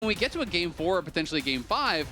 when we get to a game 4 or potentially game 5,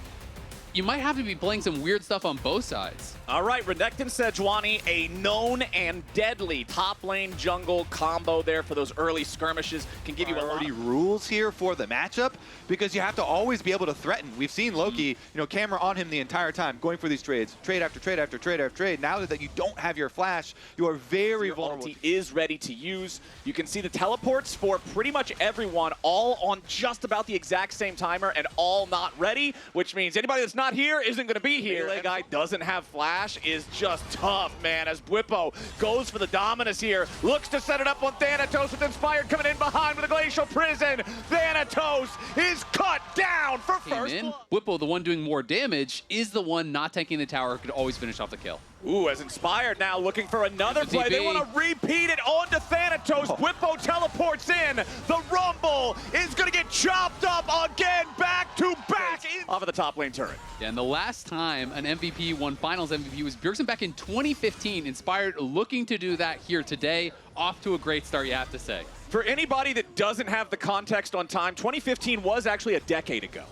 you might have to be playing some weird stuff on both sides. All right, Renekton Sejuani, a known and deadly top lane jungle combo there for those early skirmishes. Can give you a lot of rules here for the matchup because you have to always be able to threaten. We've seen Loki, camera on him the entire time, going for these trades, trade after trade after trade after trade. Now that you don't have your flash, you are very vulnerable. Ulti is ready to use. You can see the teleports for pretty much everyone, all on just about the exact same timer and all not ready, which means anybody that's not here isn't going to be here. Melee guy doesn't have flash, is just tough, man, as Bwipo goes for the dominus here, looks to set it up on Thanatos with Inspired coming in behind with a Glacial Prison. Thanatos is cut down for first blood. Bwipo, the one doing more damage, is the one not taking the tower who could always finish off the kill. Ooh, as Inspired now looking for another play. They want to repeat it onto Thanatos. Bwipo teleports in. The Rumble is going to get chopped up again, back to back. Off of the top lane turret. Yeah, and the last time an MVP won Finals MVP was Bjergsen back in 2015. Inspired looking to do that here today. Off to a great start, you have to say. For anybody that doesn't have the context on time, 2015 was actually a decade ago.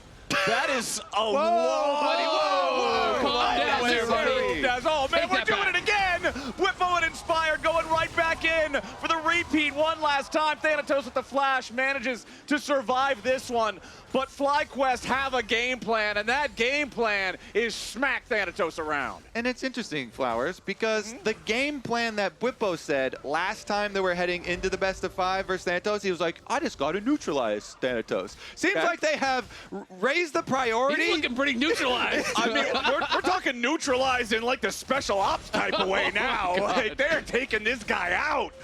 That is a long... Whoa! Calm down there, buddy. Oh, man, we're doing it again! Bwipo and Inspired going right back in for the repeat one last time. Thanatos with the flash manages to survive this one. But FlyQuest have a game plan, and that game plan is smack Thanatos around. And it's interesting, Flowers, because the game plan that Bwipo said last time they were heading into the best of 5 versus Thanatos, he was like, I just got to neutralize Thanatos. Seems like they have raised the priority. He's looking pretty neutralized. I mean, we're talking neutralize in like the special ops type of way now. Like, they're taking this guy out.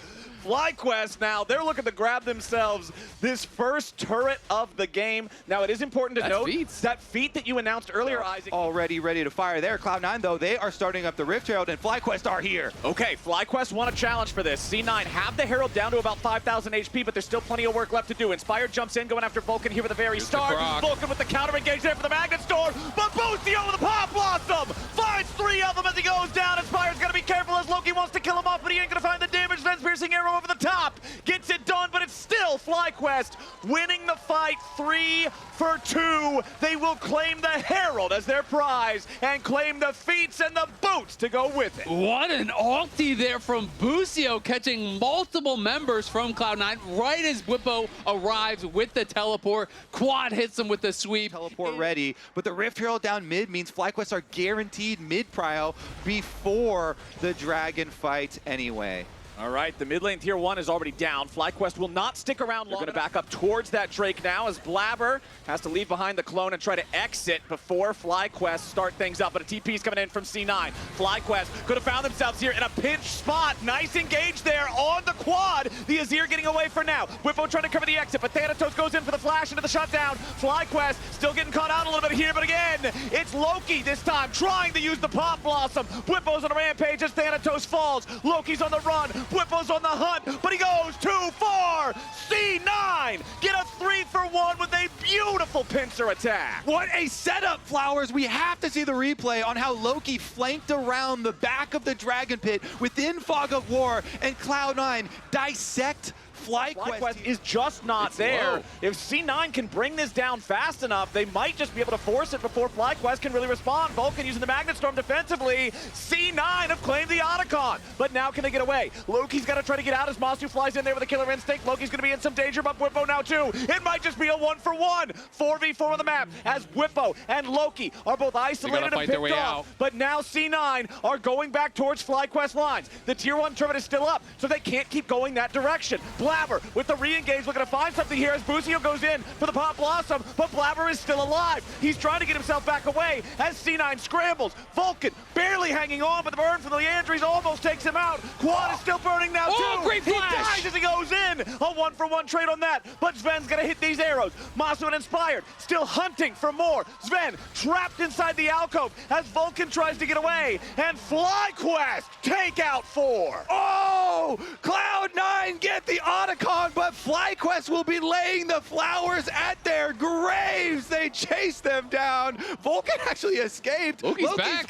FlyQuest now, they're looking to grab themselves this first turret of the game. Now, it is important to note that feat that you announced earlier, Isaac. Already ready to fire there. Cloud9, though, they are starting up the Rift Herald, and FlyQuest are here. Okay, FlyQuest want a challenge for this. C9 have the Herald down to about 5,000 HP, but there's still plenty of work left to do. Inspired jumps in, going after Vulcan here at the very start. Vulcan with the counter engage there for the Magnet Storm, but Boostio with the Pop Blossom finds 3 of them as he goes down. Inspired's got to be careful as Loki wants to kill him off, but he ain't going to find the damage. Vents piercing arrow over the top. Gets it done, but it's still FlyQuest winning the fight 3 for 2. They will claim the Herald as their prize and claim the feats and the boots to go with it. What an ulti there from Boostio, catching multiple members from Cloud9 right as Bwipo arrives with the teleport. Quad hits him with the sweep. Teleport ready, but the Rift Herald down mid means FlyQuest are guaranteed mid-prio before the Dragon fight anyway. All right, the mid lane tier 1 is already down. FlyQuest will not stick around long. They're going to back up towards that Drake now as Blabber has to leave behind the clone and try to exit before FlyQuest start things up. But a TP is coming in from C9. FlyQuest could have found themselves here in a pinch spot. Nice engage there on the quad. The Azir getting away for now. Bwipo trying to cover the exit, but Thanatos goes in for the flash into the shutdown. FlyQuest still getting caught out a little bit here, but again, it's Loki this time trying to use the Pop Blossom. Bwipo's on a rampage as Thanatos falls. Loki's on the run. Bwipo's on the hunt, but he goes too far. C9 get a 3 for 1 with a beautiful pincer attack. What a setup, Flowers. We have to see the replay on how Loki flanked around the back of the Dragon Pit within Fog of War, and Cloud9 dissect FlyQuest is just not there. Low. If C9 can bring this down fast enough, they might just be able to force it before FlyQuest can really respond. Vulcan using the Magnet Storm defensively. C9 have claimed the Otacon, but now can they get away? Loki's got to try to get out as Masu flies in there with a Killer Instinct. Loki's going to be in some danger, but Bwipo now too. It might just be a 1-for-1. 4v4 on the map as Bwipo and Loki are both isolated and picked off. But now C9 are going back towards FlyQuest lines. The tier 1 turret is still up, so they can't keep going that direction. Blabber with the re-engage looking to find something here as Boostio goes in for the Pop Blossom, but Blabber is still alive. He's trying to get himself back away as C9 scrambles. Vulcan barely hanging on, but the burn from the Leandries almost takes him out. Quad is still burning now too. Great flash. He dies as he goes in. A 1-for-1 trade on that, but Sven's gonna hit these arrows. Masu and Inspired still hunting for more. Sven trapped inside the alcove as Vulcan tries to get away, and FlyQuest take out 4. Oh! Cloud9 get the Otacon, but FlyQuest will be laying the flowers at their graves. They chase them down. Vulcan actually escaped. Loki's back.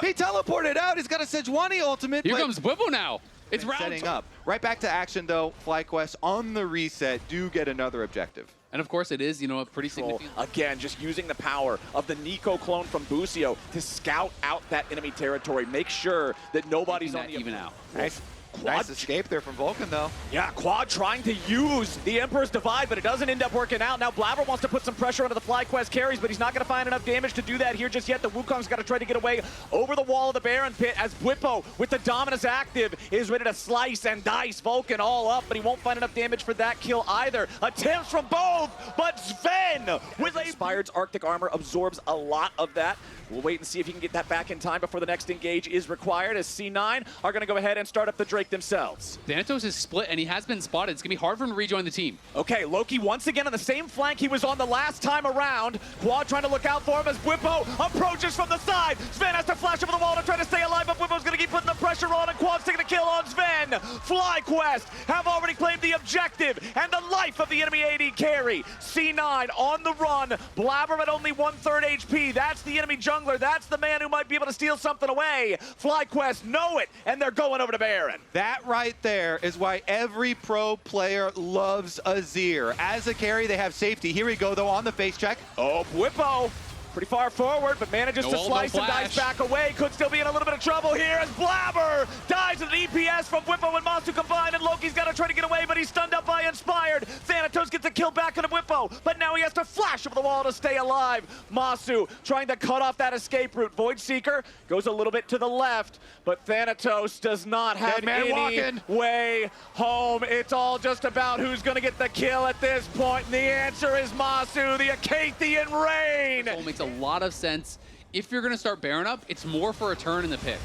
He teleported out. He's got a Sejuani ultimate. Here comes Bwipo now. It's round setting up. Right back to action, though. FlyQuest on the reset do get another objective. And of course, it is, you know, a pretty significant. Again, just using the power of the Nico clone from Busio to scout out that enemy territory, make sure that nobody's on the even out. Nice escape there from Vulcan, though. Yeah, Quad trying to use the Emperor's Divide, but it doesn't end up working out. Now Blabber wants to put some pressure onto the FlyQuest carries, but he's not going to find enough damage to do that here just yet. The Wukong's got to try to get away over the wall of the Baron pit as Bwipo, with the Dominus active, is ready to slice and dice Vulcan all up, but he won't find enough damage for that kill either. Attempts from both, but Sven with Inspired's Arctic Armor absorbs a lot of that. We'll wait and see if he can get that back in time before the next engage is required, as C9 are going to go ahead and start up the Drake themselves. Thanatos is split, and he has been spotted. It's going to be hard for him to rejoin the team. Okay, Loki once again on the same flank he was on the last time around. Quad trying to look out for him as Bwipo approaches from the side. Sven has to flash over the wall to try to stay alive, but Bwipo's going to keep putting the pressure on, and Quad's taking a kill on Sven. FlyQuest have already claimed the objective and the life of the enemy AD carry. C9 on the run. Blabber at only 1/3 HP. That's the enemy jungler. That's the man who might be able to steal something away. FlyQuest know it, and they're going over to Baron. That right there is why every pro player loves Azir. As a carry, they have safety. Here we go, though, on the face check. Oh, Bwipo. Pretty far forward, but manages to slice and dice back away. Could still be in a little bit of trouble here as Blabber dies with an EPS from Bwipo and Masu combined, and Loki's got to try to get away, but he's stunned up by Inspired. Thanatos gets a kill back on Bwipo, but now he has to flash over the wall to stay alive. Masu trying to cut off that escape route. Void Seeker goes a little bit to the left, but Thanatos does not have any way home. It's all just about who's going to get the kill at this point, and the answer is Masu, the Acathian Rain. It makes a lot of sense. If you're going to start Baron up, it's more for a turn in the pick.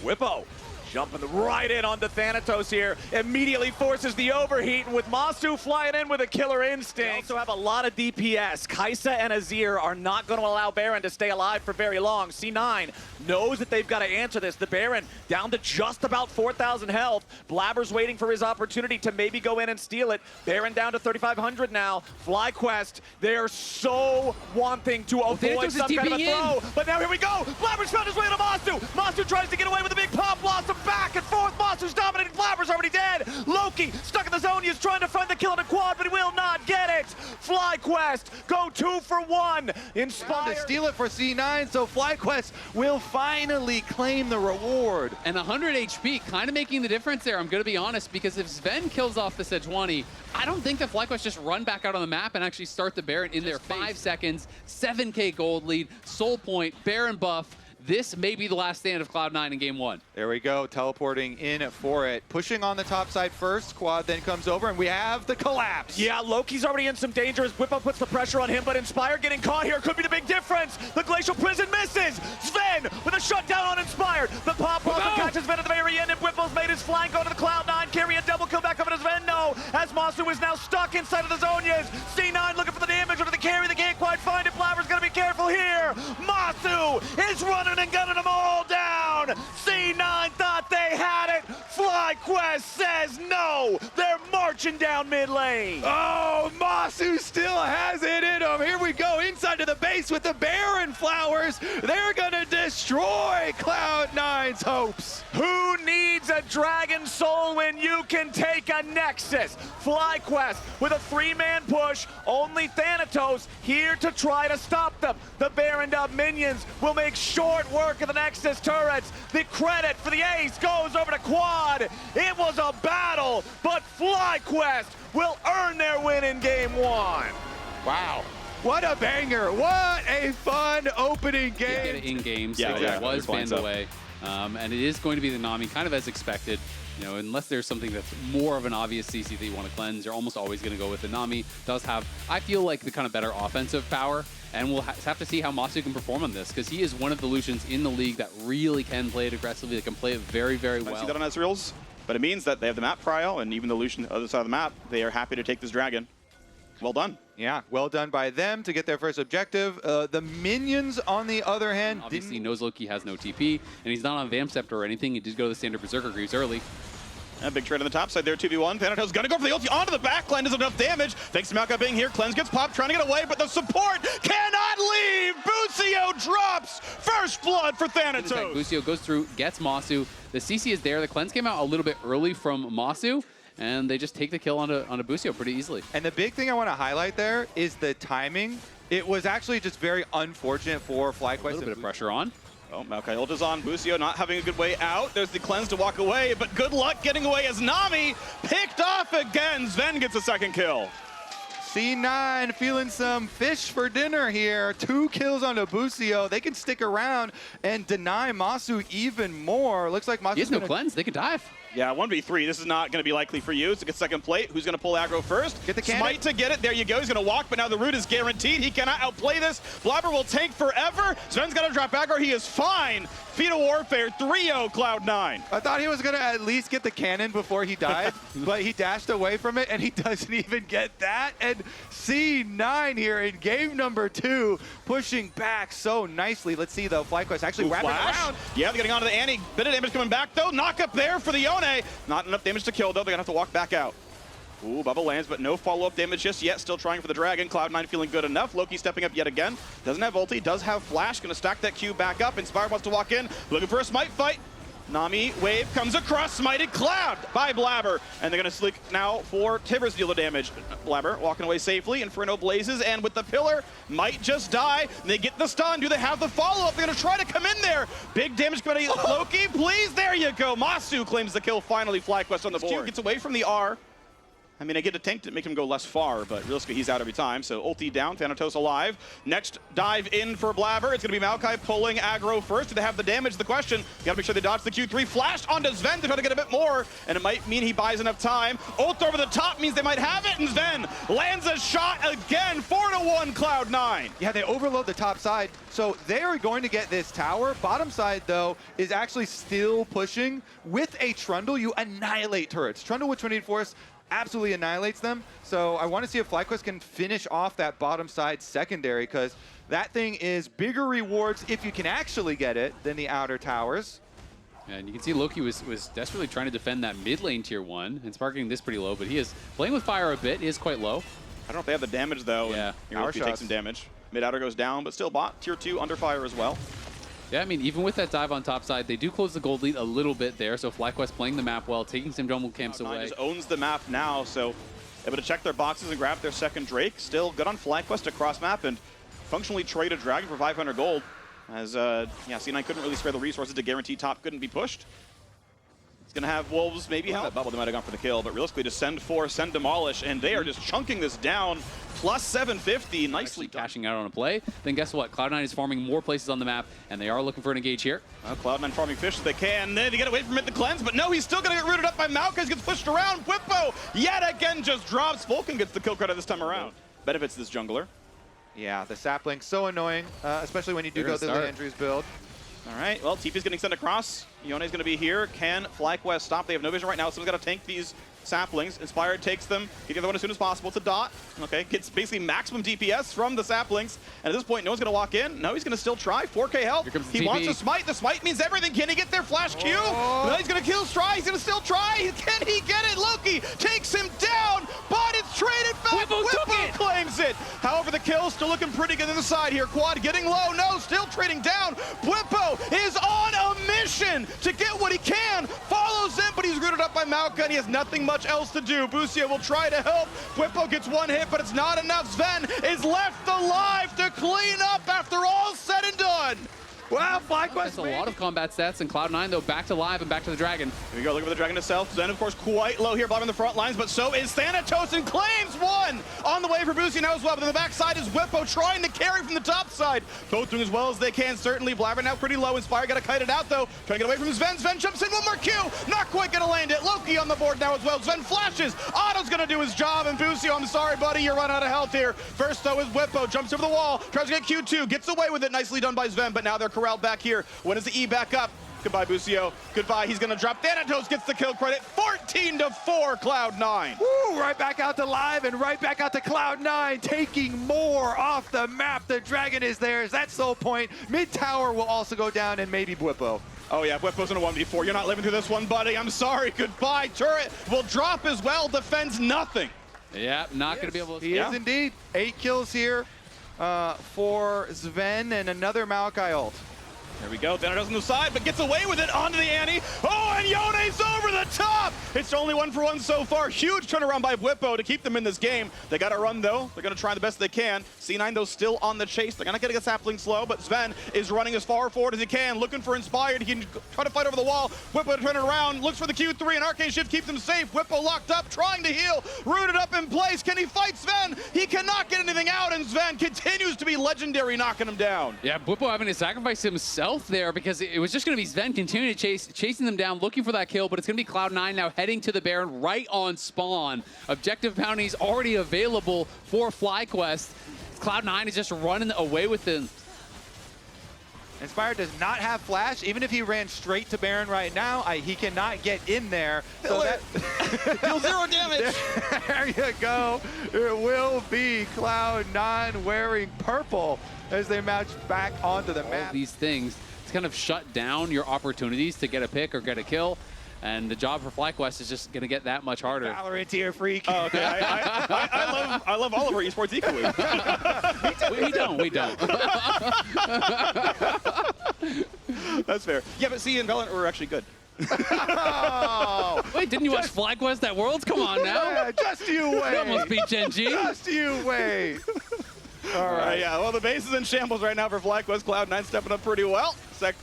Bwipo jumping right in onto Thanatos here, immediately forces the overheat, and with Masu flying in with a killer instinct. They also have a lot of DPS. Kai'Sa and Azir are not going to allow Baron to stay alive for very long. C9 knows that they've got to answer this. The Baron down to just about 4,000 health. Blabber's waiting for his opportunity to maybe go in and steal it. Baron down to 3,500 now. FlyQuest, they're so wanting to avoid some kind of a throw. But now here we go. Blabber's found his way to Masu. Masu tries to get away with a big pop, lost him back and forth. Masu's dominating. Blabber's already dead. Loki stuck in the zone. He's trying to find the kill on the quad, but he will not get it. FlyQuest go 2 for 1. Inspired to steal it for C9, so FlyQuest will finally claim the reward. And 100 HP kind of making the difference there, I'm going to be honest, because if Sven kills off the Sejuani, I don't think that FlyQuest just run back out on the map and actually start the Baron in there. 5 seconds, 7K gold lead, soul point, Baron buff. This may be the last stand of Cloud9 in game 1. There we go, teleporting in for it. Pushing on the top side first, Quad then comes over, and we have the collapse. Yeah, Loki's already in some danger as Bwipo puts the pressure on him, but Inspire getting caught here could be the big difference. The Glacial Prison misses. Sven with a shutdown on Inspired. The pop also catches Sven at the very end, and Bwipo's made his flank go to the Cloud9, carry a double kill back over to Sven. No, as Masu is now stuck inside of the Zonias. C9 looking for the damage over the carry. They can't quite find it. Blabber's going to be careful here. Masu is running and gunning them all down. C9 thought they had it. FlyQuest says no. They're marching down mid lane. Oh, Masu still has it in him. Here we go inside to the base with the Baron Flowers. They're going to destroy Cloud9's hopes. Who needs a Dragon Soul when you can take a Nexus? FlyQuest with a 3-man push. Only Thanatos here to try to stop them. The Baron Dub minions will make short work of the Nexus turrets. The credit for the ace goes over to Quad. It was a battle, but FlyQuest will earn their win in game 1. Wow. What a banger. What a fun opening game. Get it in games. Yeah, so yeah, it was banned away. And it is going to be the Nami, kind of as expected. You know, unless there's something that's more of an obvious CC that you want to cleanse, you're almost always going to go with the Nami. Does have, I feel like, the kind of better offensive power, and we'll have to see how Masu can perform on this, because he is one of the Lucians in the league that really can play it aggressively. They can play it very, very well. I see that on Ezreal's, but it means that they have the map prio, and even the Lucian on the other side of the map, they are happy to take this dragon. Well done. Yeah, well done by them to get their first objective. The minions, on the other hand, obviously knows Loki has no TP, and he's not on Vamp Scepter or anything. He did go to the standard Berserker Greaves early. A big trade on the top side there, 2v1. Thanatos gonna go for the ulti onto the backline. Doesn't enough damage. Thanks to Malka being here. Cleanse gets popped, trying to get away, but the support cannot leave. Busio drops. First blood for Thanatos. Busio goes through, gets Masu. The CC is there. The cleanse came out a little bit early from Masu. and they just take the kill onto Busio pretty easily. And the big thing I want to highlight there is the timing. It was actually just very unfortunate for FlyQuest. A little bit of pressure on. Oh, Maokai ult is on. Busio not having a good way out. There's the cleanse to walk away, but good luck getting away as Nami picked off again. Sven gets a second kill. C9 feeling some fish for dinner here. 2 kills on Busio. They can stick around and deny Masu even more. Looks like Masu's He has no cleanse. They could dive. Yeah, 1v3. This is not going to be likely for you. It's a good second plate. Who's going to pull aggro first? Get the cannon. Smite to get it. There you go. He's going to walk, but now the root is guaranteed. He cannot outplay this. Blabber will tank forever. Sven's got to drop aggro. He is fine. Feet of Warfare, 3-0 Cloud9. I thought he was going to at least get the cannon before he died, but he dashed away from it, and he doesn't even get that. And C9 here in game number 2, pushing back so nicely. Let's see, though. FlyQuest actually wrapping around. Yeah, they're getting onto the Annie. Bit of damage coming back, though. Knock up there for the Yone. Not enough damage to kill, though. They're going to have to walk back out. Ooh, bubble lands, but no follow-up damage just yet. Still trying for the Dragon. Cloud9 feeling good enough. Loki stepping up yet again. Doesn't have ulti, does have flash. Going to stack that Q back up. Inspired wants to walk in. Looking for a smite fight. Nami wave comes across, smited Cloud by Blabber. And they're going to slick now for Tibbers to deal the damage. Blabber walking away safely. Inferno blazes, and with the pillar, might just die. They get the stun. Do they have the follow-up? They're going to try to come in there. Big damage coming out of Loki, please. There you go. Masu claims the kill finally. FlyQuest on the board. Q gets away from the R. I mean, I get a tank to make him go less far, but realistically, he's out every time. So ulti down, Thanatos alive. Next dive in for Blabber. It's going to be Maokai pulling aggro first. Do they have the damage? The question. Got to make sure they dodge the Q3. Flash onto Sven to try to get a bit more, and it might mean he buys enough time. Ult over the top means they might have it, and Sven lands a shot again. 4-1 Cloud9. Yeah, they overload the top side, so they are going to get this tower. Bottom side, though, is actually still pushing. With a Trundle, you annihilate turrets. Trundle with Trinity Force absolutely annihilates them. So I want to see if FlyQuest can finish off that bottom side secondary, because that thing is bigger rewards if you can actually get it than the outer towers. And you can see Loki was desperately trying to defend that mid lane tier 1 and sparking this pretty low, but he is playing with fire a bit. He is quite low. I don't know if they have the damage, though. Yeah. He takes some damage. Mid outer goes down, but still bot tier 2 under fire as well. Yeah, I mean, even with that dive on top side, they do close the gold lead a little bit there. So FlyQuest playing the map well, taking some jungle camps away. Just owns the map now, so able to check their boxes and grab their second Drake. Still good on FlyQuest across map and functionally trade a Dragon for 500 gold. As, yeah, C9 couldn't really spare the resources to guarantee top couldn't be pushed. It's going to have Wolves maybe help. That bubble they might have gone for the kill, but realistically just send 4, send Demolish, and they are just chunking this down. Plus 750, nicely cashing out on a play. Then guess what? Cloud9 is farming more places on the map, and they are looking for an engage here. Cloud9 farming fish if they can. They get away from it, the cleanse, but no, he's still going to get rooted up by Maokai. Gets pushed around. Whippo yet again just drops. Vulcan gets the kill credit this time around. Benefits this jungler. Yeah, the sapling, so annoying, especially when you do go through the Andrews build. All right, well, TP's getting sent across. Yone's going to be here. Can FlyQuest stop? They have no vision right now. Someone's got to tank these saplings. Inspired takes them. Get the other one as soon as possible to dot. Okay, gets basically maximum DPS from the saplings. And at this point, no one's going to walk in. No, he's going to still try. 4K health. He wants a smite. The smite means everything. Can he get their flash Q? No, he's going to kill Stry. He's going to still try. Can he get it? Loki takes him down, but it's traded back. Whippo claims it. However, the kill still looking pretty good on the side here. Quad getting low. No, still trading down. Whippo is on a mission to get what he can. Follows him, but he's rooted up by Maokai, and he has nothing much else to do. Busio will try to help. Whippo gets one hit, but it's not enough. Sven is left alive to clean up after all said and done. Wow, FlyQuest. That's a lot of combat stats, and Cloud9, though, back to live and back to the Dragon. Here we go, looking for the Dragon itself. Zen, of course, quite low here, bottom the front lines, but so is Thanatos, and claims one on the way for Busio now as well. But on the backside is Whippo trying to carry from the top side. Both doing as well as they can, certainly. Blabber now pretty low. Inspire got to kite it out, though. Trying to get away from Sven. Sven jumps in, one more Q. Not quite going to land it. Loki on the board now as well. Sven flashes. Otto's going to do his job, and Busio, I'm sorry, buddy, you're running out of health here. First, though, is Whippo. Jumps over the wall. Tries to get Q2. Gets away with it. Nicely done by Sven, but now they're corralled back here. When is the E back up? Goodbye, Busio. Goodbye. He's going to drop. Thanatos gets the kill credit. 14-4, Cloud9. Woo, right back out to live and right back out to Cloud9, taking more off the map. The Dragon is theirs. That's the whole point. Mid tower will also go down, and maybe Whippo. Oh yeah, Whippo's in a 1v4. You're not living through this one, buddy. I'm sorry. Goodbye. Turret will drop as well. Defends nothing. Yeah, not going to be able to. He is indeed. 8 kills here for Sven and another Maokai ult. There we go. Thanatos on the side, but gets away with it onto the Annie. Oh, and Yone's over the top. It's only 1-for-1 so far. Huge turnaround by Bwipo to keep them in this game. They got to run, though. They're going to try the best they can. C9, though, still on the chase. They're going to get a sapling slow, but Sven is running as far forward as he can, looking for Inspired. He can try to fight over the wall. Bwipo to turn it around, looks for the Q3, and Arcane Shift keeps him safe. Bwipo locked up, trying to heal. Rooted up in place. Can he fight Sven? He cannot get anything out, and Sven continues to be legendary, knocking him down. Yeah, Bwipo having to sacrifice himself there because it was just going to be Sven continuing to chasing them down, looking for that kill, but it's going to be Cloud9 now heading to the Baron right on spawn. Objective bounties already available for FlyQuest. Cloud9 is just running away with them. Inspired does not have flash. Even if he ran straight to Baron right now, he cannot get in there. So that Deal 0 damage. There you go. It will be Cloud9 wearing purple as they match back onto the map. All these things, it's kind of shut down your opportunities to get a pick or get a kill. And the job for FlyQuest is just going to get that much harder. Valorant tier freak. Oh, okay. I love all of our esports equally. We don't. That's fair. Yeah, but see, in Valorant, we're actually good. Oh. Wait, didn't you watch FlyQuest at Worlds? Come on now. Yeah, just you wait. You almost beat Gen G. Just you wait. All right. Yeah, well, the base is in shambles right now for FlyQuest. Cloud9 stepping up pretty well.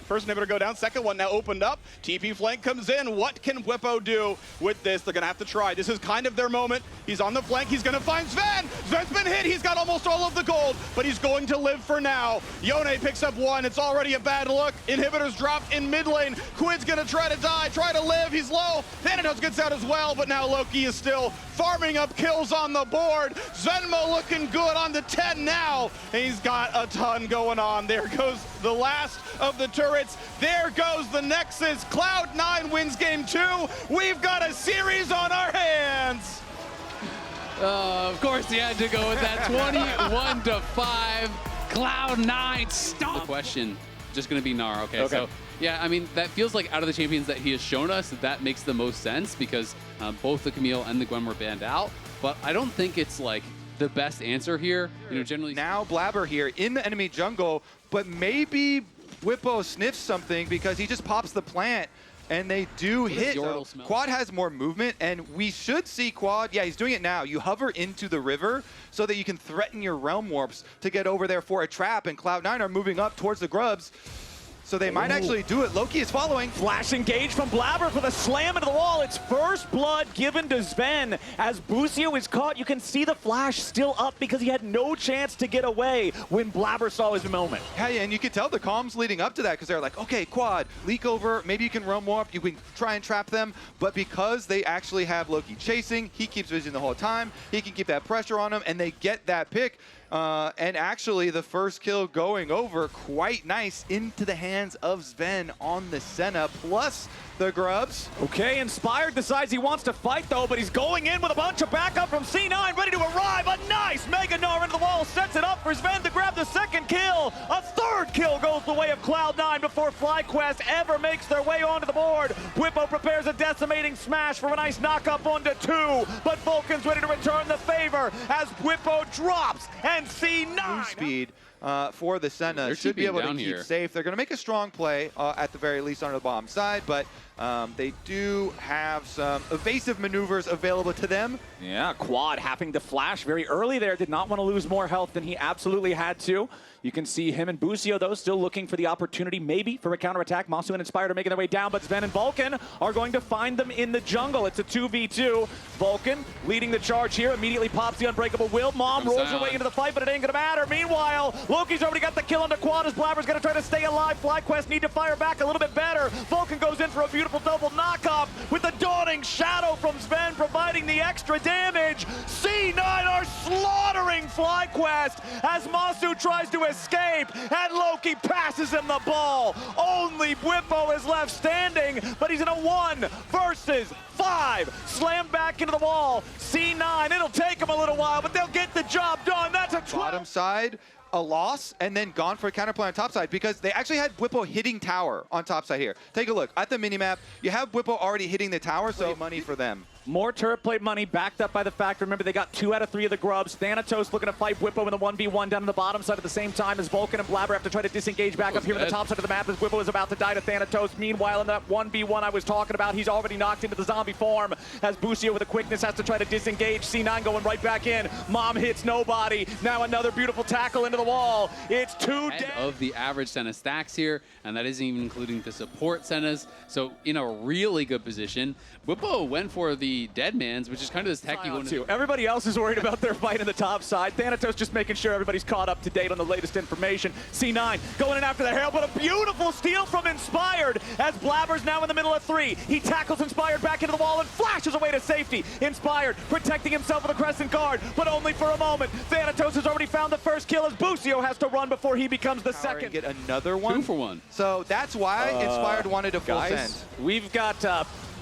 First inhibitor go down, second one now opened up. TP flank comes in. What can Bwipo do with this? They're gonna have to try. This is kind of their moment. He's on the flank, he's gonna find Sven. Sven's been hit, he's got almost all of the gold, but he's going to live for now. Yone picks up one, it's already a bad look. Inhibitors dropped in mid lane. Quid's gonna try to die, try to live, he's low. Thanatos gets out as well, but now Loki is still farming up kills on the board. Zvenmo looking good on the 10 now, and he's got a ton going on. There goes the last of the turrets. There goes the Nexus. Cloud9 wins game 2. We've got a series on our hands. Of course, he had to go with that 21-5. Cloud9 stop. The question, just going to be Gnar. Okay, so yeah, I mean, that feels like out of the champions that he has shown us, that makes the most sense because both the Camille and the Gwen were banned out. But I don't think it's like the best answer here. You know, generally now Blabber here in the enemy jungle, but maybe Bwipo sniffs something because he just pops the plant and they do hit. So Quad has more movement and we should see Quad. Yeah, he's doing it now. You hover into the river so that you can threaten your Realm Warps to get over there for a trap, and Cloud9 are moving up towards the Grubs. So they might actually do it. Loki is following. Flash engage from Blabber for the slam into the wall. It's first blood given to Sven. As Busio is caught, you can see the flash still up because he had no chance to get away when Blabber saw his moment. Yeah, and you could tell the comms leading up to that because they're like, okay, Quad, leak over, maybe you can Realm Warp, you can try and trap them. But because they actually have Loki chasing, he keeps vision the whole time, he can keep that pressure on him, and they get that pick. And actually, the first kill going over quite nice into the hands of Sven on the Senna, plus the Grubs. Okay, Inspired decides he wants to fight, though, but he's going in with a bunch of backup from C9, ready to arrive. A nice Mega Gnar into the wall, sets it up for Sven to grab the second kill. A third kill goes the way of Cloud9 before FlyQuest ever makes their way onto the board. Bwipo prepares a decimating smash for a nice knock-up onto 2, but Vulcan's ready to return the favor as Bwipo drops, and C9... Move speed for the Senna should be able to keep safe. They're going to make a strong play at the very least on the bottom side, but they do have some evasive maneuvers available to them. Yeah, Quad having to flash very early there. Did not want to lose more health than he absolutely had to. You can see him and Busio, though, still looking for the opportunity, maybe, for a counterattack. Masu and Inspired are making their way down, but Sven and Vulcan are going to find them in the jungle. It's a 2v2. Vulcan leading the charge here, immediately pops the Unbreakable Will. Mom rolls her way into the fight, but it ain't going to matter. Meanwhile, Loki's already got the kill on the Quad as Blabber's going to try to stay alive. FlyQuest need to fire back a little bit better. Vulcan goes in for a beautiful double knockoff with the Dawning Shadow from Sven providing the extra damage. C9 are slaughtering FlyQuest as Masu tries to escape, and Loki passes him the ball. Only Bwipo is left standing, but he's in a 1 versus 5. Slam back into the wall. C9, it'll take him a little while, but they'll get the job done. That's a 12. Bottom side, a loss, and then gone for a counterplay on top side because they actually had Bwipo hitting tower on top side here. Take a look at the minimap. You have Bwipo already hitting the tower, so money for them. More turret plate money backed up by the fact, remember, they got 2 out of 3 of the grubs. Thanatos looking to fight Whippo in the 1v1 down on the bottom side at the same time as Vulcan and Blabber have to try to disengage back up here on the top side of the map as Whippo is about to die to Thanatos. Meanwhile, in that 1v1 I was talking about, he's already knocked into the zombie form as Busio with a quickness has to try to disengage. C9 going right back in. Mom hits nobody. Now another beautiful tackle into the wall. It's 2 dead. Of the average Senna stacks here, and that isn't even including the support Sennas. So in a really good position. Whippo went for the dead man's, which is kind of this techie one too. Everybody else is worried about their fight in the top side. Thanatos just making sure everybody's caught up to date on the latest information. C9 going in after the Herald, but a beautiful steal from Inspired as Blabber's now in the middle of 3. He tackles Inspired back into the wall and flashes away to safety. Inspired protecting himself with a Crescent Guard, but only for a moment. Thanatos has already found the first kill as Busio has to run before he becomes the second. Get another one. 2 for 1. So that's why Inspired wanted a full send. We've got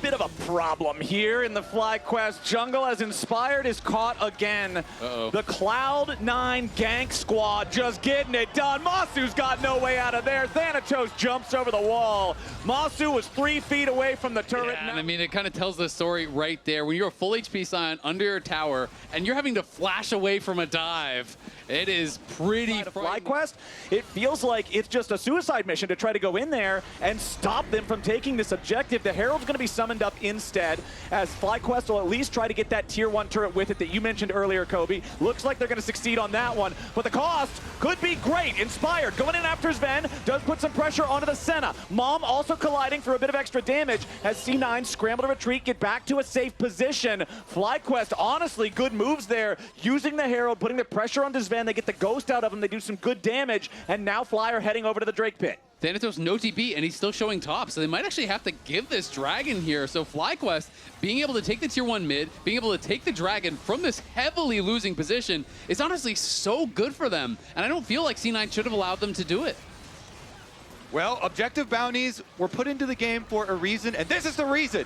bit of a problem here in the FlyQuest jungle as Inspired is caught again. The Cloud9 gank squad just getting it done. Masu's got no way out of there. Thanatos jumps over the wall. Masu was 3 feet away from the turret. Yeah, and I mean, it kind of tells the story right there. When you're a full HP Scion under your tower and you're having to flash away from a dive, it is pretty FlyQuest, it feels like it's just a suicide mission to try to go in there and stop them from taking this objective. The Herald's going to be summoned up instead, as FlyQuest will at least try to get that tier 1 turret with it that you mentioned earlier, Kobe. Looks like they're going to succeed on that one, but the cost could be great. Inspired going in after Sven, does put some pressure onto the Senna. Mom also colliding for a bit of extra damage as C9 scramble to retreat, get back to a safe position. FlyQuest, honestly, good moves there, using the Herald, putting the pressure onto Sven. They get the ghost out of him, they do some good damage, and now Flyer heading over to the Drake pit. Thanatos no TP, and he's still showing top, so they might actually have to give this Dragon here. So FlyQuest being able to take the tier 1 mid, being able to take the Dragon from this heavily losing position is honestly so good for them, and I don't feel like C9 should have allowed them to do it. Well, objective bounties were put into the game for a reason, and this is the reason.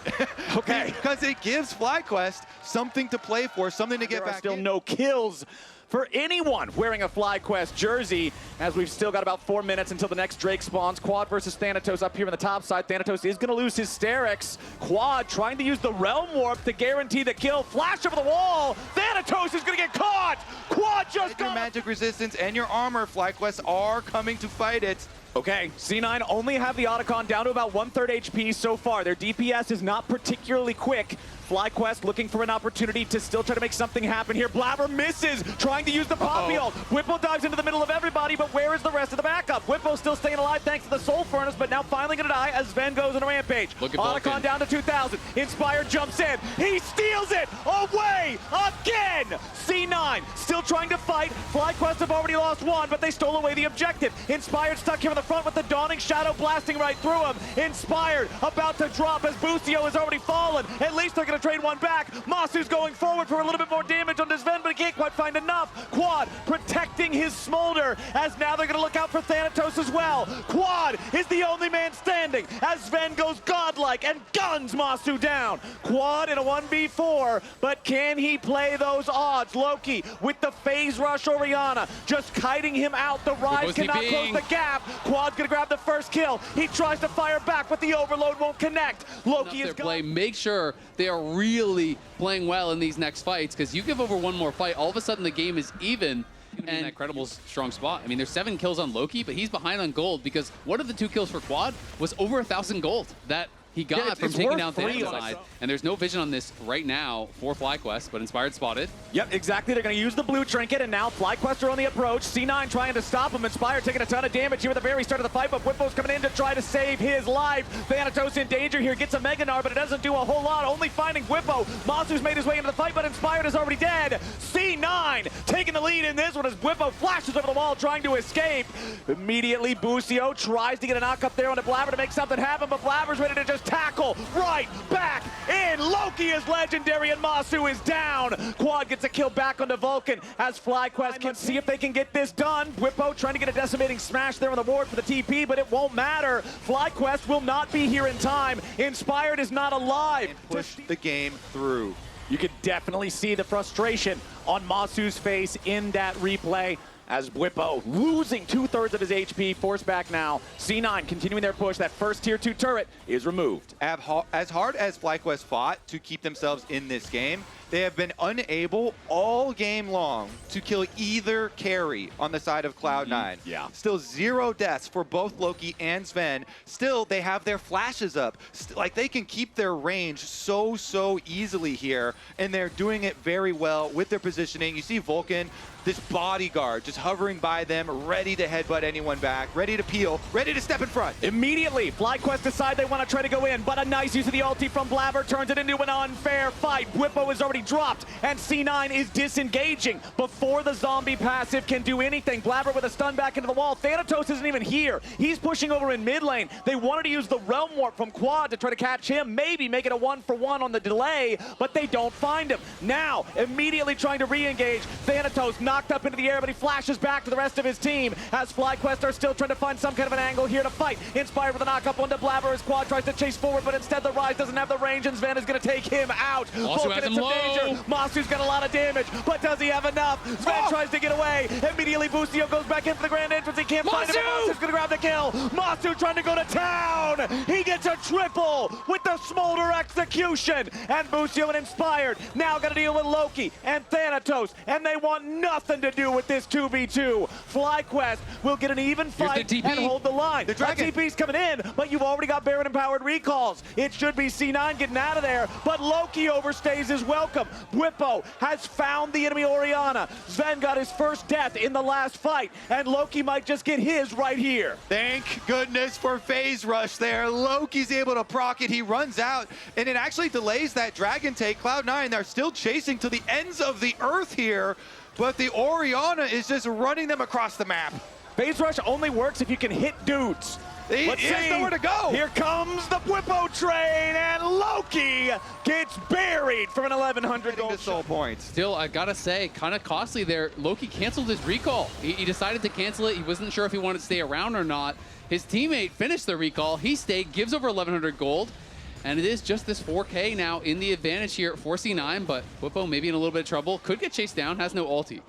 Okay. Because it gives FlyQuest something to play for, something to get back in. There are still no kills for anyone wearing a FlyQuest jersey, as we've still got about 4 minutes until the next Drake spawns. Quad versus Thanatos up here on the top side. Thanatos is going to lose his Sterix. Quad trying to use the Realm Warp to guarantee the kill. Flash over the wall. Thanatos is going to get caught. Quad just got your magic resistance and your armor. FlyQuest are coming to fight it. Okay, C9 only have the Otacon down to about 1/3 HP so far. Their DPS is not particularly quick. FlyQuest looking for an opportunity to still try to make something happen here. Blabber misses, trying to use the Poppy ult. Whippo dives into the middle of everybody, but where is the rest of the backup? Whippo still staying alive thanks to the Soul Furnace, but now finally gonna die as Sven goes on a rampage. Otacon down to 2,000. Inspired jumps in. He steals it away again. C9 still trying to fight. FlyQuest have already lost 1, but they stole away the objective. Inspired stuck here in the front with the Dawning Shadow blasting right through him. Inspired about to drop as Busio has already fallen. At least they're gonna trade one back. Masu's going forward for a little bit more damage on this Sven, but he can't quite find enough. Quad protecting his Smolder, as now they're gonna look out for Thanatos as well. Quad is the only man standing as Sven goes godlike and guns Masu down. Quad in a 1v4, but can he play those odds? Loki with the phase rush Orianna, just kiting him out. The Rise cannot close the gap. Quad's gonna grab the first kill. He tries to fire back, but the overload won't connect. Loki is gone. Make sure they are really playing well in these next fights, because you give over one more fight, all of a sudden the game is even. And that credible strong spot. I mean, there's 7 kills on Loki, but he's behind on gold because one of the 2 kills for Quad was over 1,000 gold that he got from taking down Thanos' side. And there's no vision on this right now for FlyQuest, but Inspired spotted. Yep, exactly. They're going to use the blue trinket, and now FlyQuest are on the approach. C9 trying to stop him. Inspired taking a ton of damage here at the very start of the fight, but Whippo's coming in to try to save his life. Thanatos in danger here, gets a Mega Gnar, but it doesn't do a whole lot, only finding Whippo. Masu's made his way into the fight, but Inspired is already dead. C9 taking the lead in this one as Whippo flashes over the wall trying to escape. Immediately, Busio tries to get a knock up there on the Blabber to make something happen, but Blabber's ready to just tackle right back in. Loki is legendary and Masu is down. Quad gets a kill back onto Vulcan as FlyQuest can see if they can get this done. Whippo trying to get a decimating smash there on the ward for the TP, but it won't matter. FlyQuest will not be here in time. Inspired is not alive. And push the game through. You could definitely see the frustration on Masu's face in that replay as Bwipo losing 2/3 of his HP, forced back now. C9 continuing their push. That first tier 2 turret is removed. As hard as FlyQuest fought to keep themselves in this game, they have been unable all game long to kill either carry on the side of Cloud9. Yeah. Still 0 deaths for both Loki and Sven. Still, they have their flashes up. Like, they can keep their range so easily here, and they're doing it very well with their positioning. You see Vulcan, this bodyguard, just hovering by them, ready to headbutt anyone back, ready to peel, ready to step in front. Immediately, FlyQuest decide they want to try to go in, but a nice use of the ulti from Blabber turns it into an unfair fight. Bwipo is already dropped, and C9 is disengaging before the zombie passive can do anything. Blabber with a stun back into the wall. Thanatos isn't even here. He's pushing over in mid lane. They wanted to use the Realm Warp from Quad to try to catch him, maybe make it a 1-for-1 on the delay, but they don't find him. Now, immediately trying to re-engage. Thanatos knocked up into the air, but he flashes back to the rest of his team as FlyQuest are still trying to find some kind of an angle here to fight. Inspired with a knock up onto Blabber as Quad tries to chase forward, but instead the Rise doesn't have the range, and Sven is going to take him out. Also has him low. Danger. Masu's got a lot of damage, but does he have enough? Sven tries to get away. Immediately, Busio goes back in for the grand entrance. He can't find him, but Masu's going to grab the kill. Masu trying to go to town. He gets a triple with the Smolder execution. And Busio and Inspired now got to deal with Loki and Thanatos, and they want nothing to do with this 2v2. FlyQuest will get an even fight and hold the line. The TP's coming in, but you've already got Baron-empowered recalls. It should be C9 getting out of there, but Loki overstays his welcome. Bwipo has found the enemy Orianna. Sven got his first death in the last fight, and Loki might just get his right here. Thank goodness for phase rush there. Loki's able to proc it. He runs out, and it actually delays that dragon take. Cloud9, they're still chasing to the ends of the earth here, but the Orianna is just running them across the map. Phase rush only works if you can hit dudes. Let's see. Nowhere to go. Here comes the Bwipo train, and Loki gets buried from an 1100 gold soul points. Still, I gotta say, kind of costly there. Loki canceled his recall. He decided to cancel it. He wasn't sure if he wanted to stay around or not. His teammate finished the recall. He stayed, gives over 1100 gold. And it is just this 4K now in the advantage here for C9, but Bwipo maybe in a little bit of trouble. Could get chased down, has no ulti.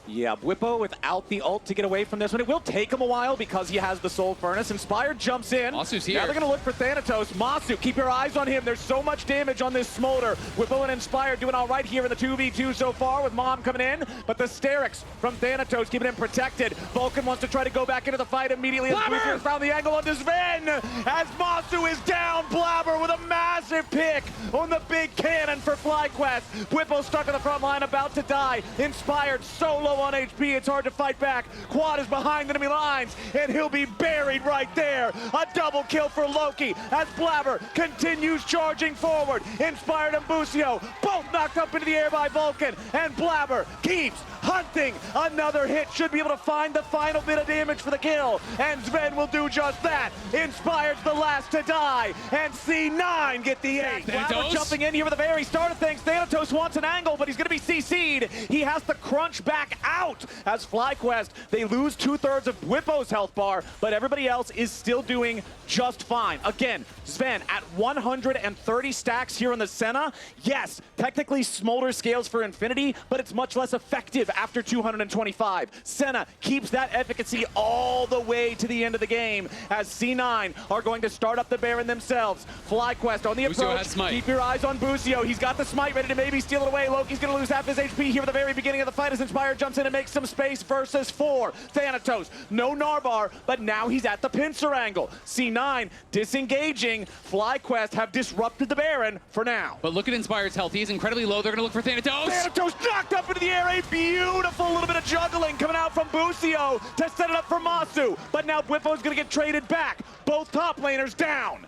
Yeah, Bwipo without the ult to get away from this one. It will take him a while because he has the Soul Furnace. Inspired jumps in. Masu's here. Now they're going to look for Thanatos. Masu, keep your eyes on him. There's so much damage on this Smolder. Bwipo and Inspired doing all right here in the 2v2 so far with Mom coming in. But the Sterix from Thanatos keeping him protected. Vulcan wants to try to go back into the fight immediately. As found the angle onto Sven. As Masu is down, Blabber with a massive pick on the big cannon for FlyQuest. Bwipo stuck on the front line, about to die. Inspired so low on HP, it's hard to fight back. Quad is behind enemy lines, and he'll be buried right there. A double kill for Loki as Blabber continues charging forward. Inspired and Busio both knocked up into the air by Vulcan, and Blabber keeps hunting. Another hit should be able to find the final bit of damage for the kill, and Sven will do just that. Inspired's the last to die, and C9 get the 8. Blabber jumping in here with the very start of things. Thanatos wants an angle, but he's going to be CC'd. He has to crunch back out as FlyQuest. They lose 2/3 of Bwipo's health bar, but everybody else is still doing just fine. Again, Sven at 130 stacks here in the Senna. Yes, technically Smolder scales for infinity, but it's much less effective after 225. Senna keeps that efficacy all the way to the end of the game as C9 are going to start up the Baron themselves. FlyQuest on the approach. Keep your eyes on Busio. He's got the smite ready to maybe steal it away. Loki's going to lose half his HP here at the very beginning of the fight as Inspired jumps in and makes some space versus 4. Thanatos, no Narbar, but now he's at the pincer angle. C9 disengaging. FlyQuest have disrupted the Baron for now. But look at Inspired's health. He's incredibly low. They're going to look for Thanatos. Thanatos knocked up into the air. A beautiful little bit of juggling coming out from Busio to set it up for Masu. But now Bwipo's going to get traded back. Both top laners down.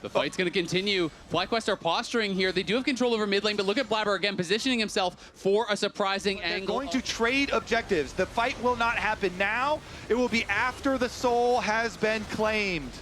The fight's going to continue. FlyQuest are posturing here. They do have control over mid lane, but look at Blabber again positioning himself for a surprising angle. They're going to trade objectives. The fight will not happen now. It will be after the soul has been claimed.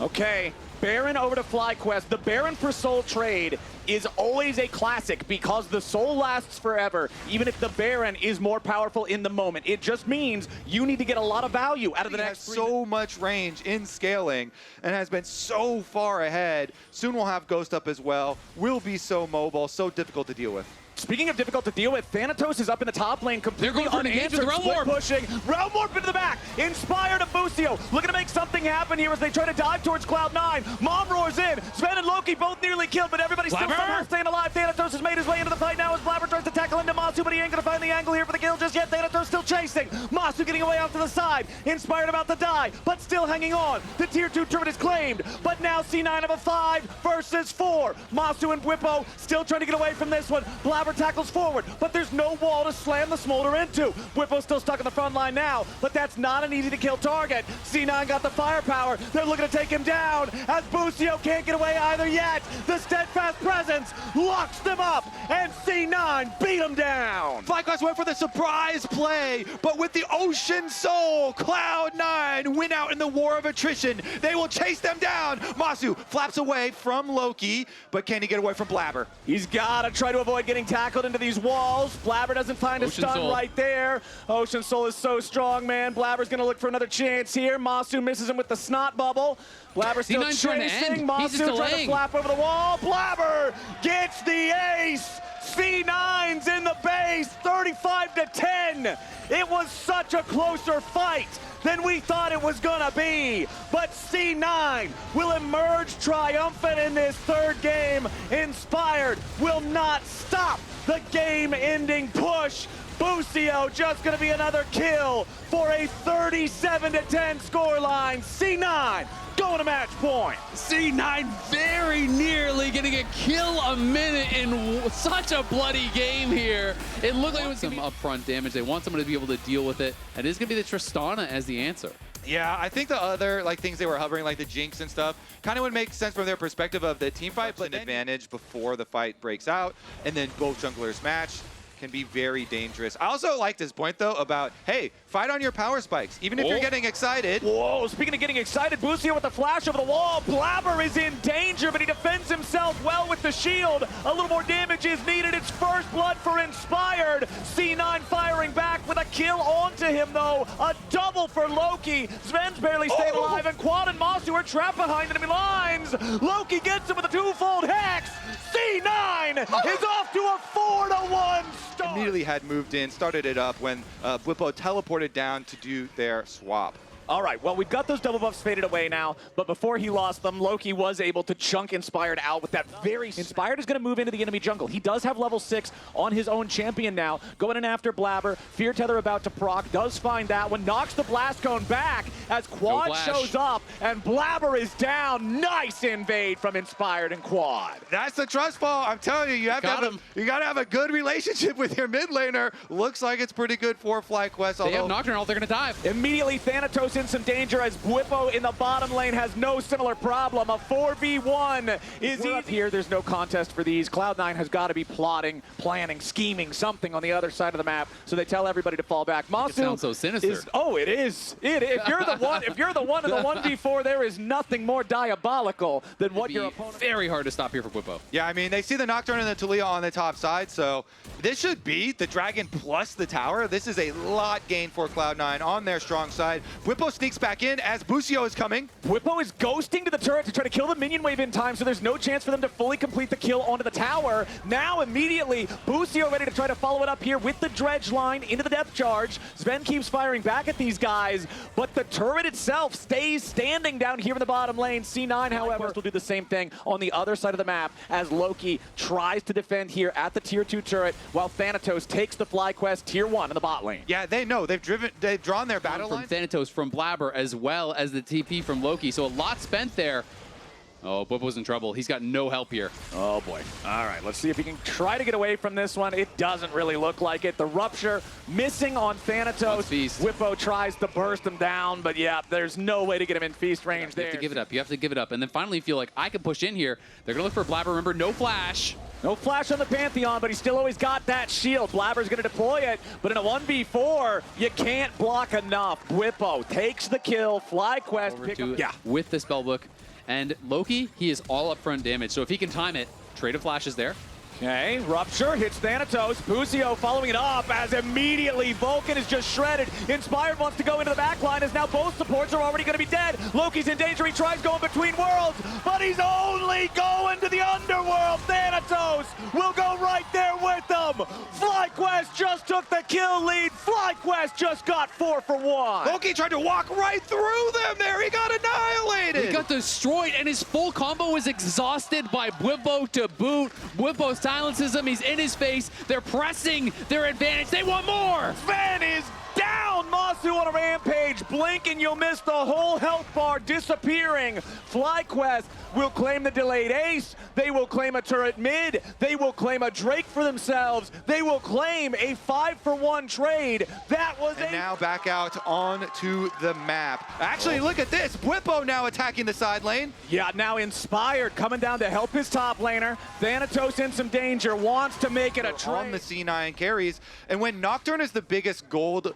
Okay, Baron over to FlyQuest. The Baron for Soul trade is always a classic because the Soul lasts forever, even if the Baron is more powerful in the moment. It just means you need to get a lot of value out of the next 3 minutes. So much range in scaling and has been so far ahead. Soon we'll have Ghost up as well. Will be so mobile, so difficult to deal with. Speaking of difficult to deal with, Thanatos is up in the top lane, completely They're going for an unanswered, Realm split Warp. pushing. Realm Warp into the back, Inspired to Busio, looking to make something happen here as they try to dive towards Cloud9. Mom roars in, Sven and Loki both nearly killed, but everybody's still somehow staying alive. Thanatos has made his way into the fight now as Blabber tries to tackle into Masu, but he ain't gonna find the angle here for the kill just yet. Thanatos still chasing, Masu getting away off to the side, Inspired about to die, but still hanging on. The tier 2 turret is claimed, but now C9 of a 5 versus 4. Masu and Bwipo still trying to get away from this one. Blabber tackles forward, but there's no wall to slam the Smolder into. Bwipo's still stuck in the front line now, but that's not an easy to kill target. C9 got the firepower. They're looking to take him down as Busio can't get away either yet. The steadfast presence locks them up, and C9 beat him down. FlyQuest went for the surprise play, but with the Ocean Soul, Cloud9 win out in the war of attrition. They will chase them down. Masu flaps away from Loki, but can he get away from Blabber? He's got to try to avoid getting tackled into these walls. Blabber doesn't find a Ocean stun Soul. right there. Ocean Soul is so strong, man. Blabber's going to look for another chance here. Masu misses him with the snot bubble. Blabber still C9's trying to chasing. end. He's just Masu trying to delaying. flap over the wall. Blabber gets the ace. C9's in the base, 35-10. It was such a closer fight than we thought it was gonna be. But C9 will emerge triumphant in this third game. Inspired will not stop the game-ending push. Busio just gonna be another kill for a 37-10 scoreline. C9 going to match point. C9 very nearly getting a kill a minute in such a bloody game here. It looked like it was some upfront damage. They want someone to be able to deal with it. And it is going to be the Tristana as the answer. Yeah, I think the other things they were hovering, like the Jinx and stuff, kind of would make sense from their perspective of the team fight, but an advantage before the fight breaks out, and then both junglers match can be very dangerous. I also like this point, though, about, hey, fight on your power spikes. Even if you're getting excited. Whoa, speaking of getting excited, Busio with the flash over the wall. Blabber is in danger, but he defends himself well with the shield. A little more damage is needed. It's first blood for Inspired. C9 firing back with a kill onto him, though. A double for Loki. Sven's barely stayed alive, and Quad and Masu are trapped behind enemy lines. Loki gets him with a twofold hex. C9 is off to a 4-1 start. Immediately had moved in, started it up when Bwipo teleported down to do their swap. All right, well, we've got those double buffs faded away now, but before he lost them, Loki was able to chunk Inspired out with that very... Inspired is going to move into the enemy jungle. He does have level 6 on his own champion now, going in after Blabber. Fear Tether about to proc, does find that one, knocks the Blast Cone back as Quad shows up, and Blabber is down. Nice invade from Inspired and Quad. That's the trust fall. I'm telling you, you have you got to have a good relationship with your mid laner. Looks like it's pretty good for FlyQuest. They have Nocturne, they're going to dive. Immediately, Thanatos in some danger as Bwipo in the bottom lane has no similar problem. A 4v1 is easy. Up here, there's no contest for these. Cloud9 has got to be plotting, planning, scheming something on the other side of the map, so they tell everybody to fall back. Masu It sounds so sinister. It is. If you're the one, if you're the one in the 1v4, there is nothing more diabolical than what your opponent. Very hard to stop here for Bwipo. Yeah, I mean, they see the Nocturne and the Talia on the top side, so this should be the Dragon plus the tower. This is a lot gain for Cloud9 on their strong side. Bwipo sneaks back in as Busio is coming. Bwipo is ghosting to the turret to try to kill the minion wave in time, so there's no chance for them to fully complete the kill onto the tower. Now, immediately, Busio ready to try to follow it up here with the dredge line into the depth charge. Sven keeps firing back at these guys, but the turret itself stays standing down here in the bottom lane. C9, however, will do the same thing on the other side of the map as Loki tries to defend here at the tier 2 turret, while Thanatos takes the FlyQuest tier 1 in the bot lane. Yeah, they know. They've drawn their battle From line. Thanatos, from Blabber, as well as the TP from Loki. So a lot spent there. Oh, Bwipo's in trouble. He's got no help here. Oh boy. All right, let's see if he can try to get away from this one. It doesn't really look like it. The rupture missing on Thanatos. Bwipo tries to burst him down, but yeah, there's no way to get him in feast range there. You have to give it up. You have to give it up. And then finally you feel like I can push in here. They're going to look for Blabber. Remember, no flash. No flash on the Pantheon, but he's still always got that shield. Blabber's going to deploy it, but in a 1v4, you can't block enough. Bwipo takes the kill. FlyQuest Over to with the spellbook. And Loki, he is all upfront damage. So if he can time it, trade of flashes there. Okay, Rupture hits Thanatos. Busio following it up as immediately Vulcan is just shredded. Inspired wants to go into the back line as now both supports are already going to be dead. Loki's in danger. He tries going between worlds, but he's only going to the underworld. Thanatos will go right there with them. FlyQuest just took the kill lead. FlyQuest just got 4 for 1. Loki tried to walk right through them there. He got annihilated. He got destroyed, and his full combo was exhausted by Bwipo to boot. Bwipo silences him. He's in his face. They're pressing their advantage. They want more. Sven is down. Masu on a rampage. Blink and you'll miss the whole health bar disappearing. FlyQuest will claim the delayed ace. They will claim a turret mid. They will claim a Drake for themselves. They will claim a 5-for-1 trade. That was and now back out onto the map. Actually, look at this. Bwipo now attacking the side lane. Yeah, now Inspired coming down to help his top laner. Thanatos in some danger, wants to make it a trade. On the C9 carries. And when Nocturne is the biggest gold